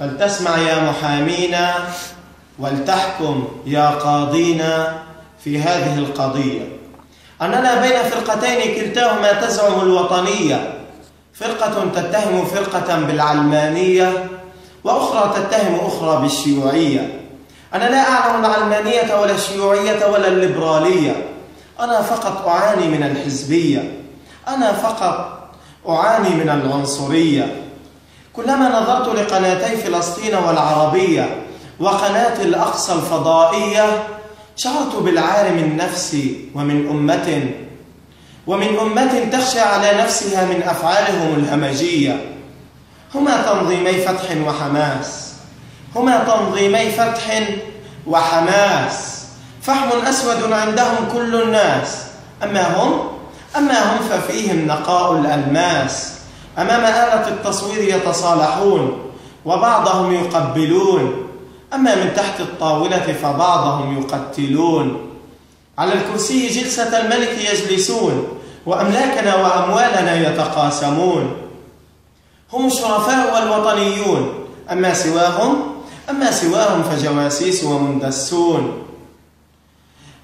فلتسمع يا محامينا ولتحكم يا قاضينا في هذه القضية. أننا بين فرقتين كلتاهما تزعم الوطنية، فرقة تتهم فرقة بالعلمانية وأخرى تتهم أخرى بالشيوعية. أنا لا أعلم العلمانية ولا الشيوعية ولا الليبرالية، أنا فقط أعاني من الحزبية، أنا فقط أعاني من العنصرية. كلما نظرت لقناتي فلسطين والعربية وقناة الأقصى الفضائية شعرت بالعار من نفسي ومن أمة تخشى على نفسها من أفعالهم الهمجية. هما تنظيمي فتح وحماس، هما تنظيمي فتح وحماس، فحم أسود عندهم كل الناس، أما هم ففيهم نقاء الألماس. أمام آلة التصوير يتصالحون وبعضهم يقبلون، أما من تحت الطاولة فبعضهم يقتلون. على الكرسي جلسة الملك يجلسون وأملاكنا وأموالنا يتقاسمون. هم الشرفاء والوطنيون، أما سواهم فجواسيس ومندسون.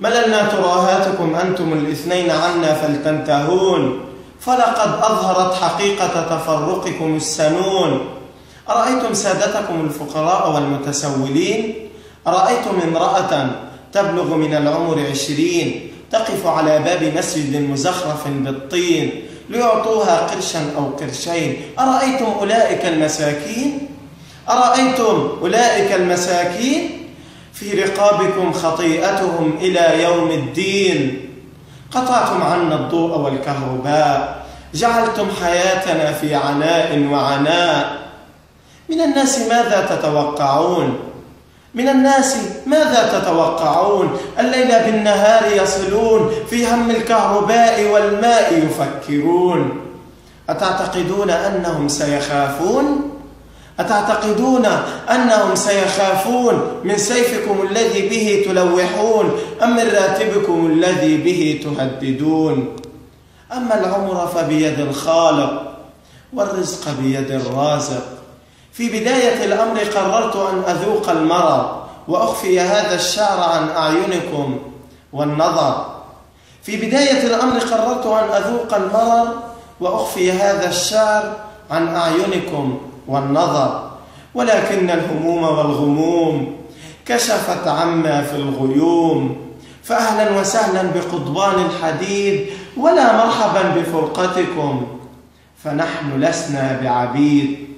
مللنا تراهاتكم أنتم الاثنين عنا فلتنتهون، فلقد أظهرت حقيقة تفرقكم السنون. أرأيتم سادتكم الفقراء والمتسولين؟ أرأيتم امرأة تبلغ من العمر 20 تقف على باب مسجد مزخرف بالطين ليعطوها قرشا أو قرشين؟ أرأيتم أولئك المساكين في رقابكم خطيئتهم إلى يوم الدين. قطعتم عنا الضوء والكهرباء، جعلتم حياتنا في عناء وعناء. من الناس ماذا تتوقعون؟ الليل بالنهار يصلون، في هم الكهرباء والماء يفكرون. أتعتقدون أنهم سيخافون من سيفكم الذي به تلوحون أم من راتبكم الذي به تهددون؟ أما العمر فبيد الخالق والرزق بيد الرازق. في بداية الأمر قررت أن أذوق المرض وأخفي هذا الشعر عن أعينكم والنظر. في بداية الأمر قررت أن أذوق المرض وأخفي هذا الشعر عن أعينكم والنظر، ولكن الهموم والغموم كشفت عما في الغيوم. فأهلا وسهلا بقضبان الحديد ولا مرحبا بفرقتكم، فنحن لسنا بعبيد.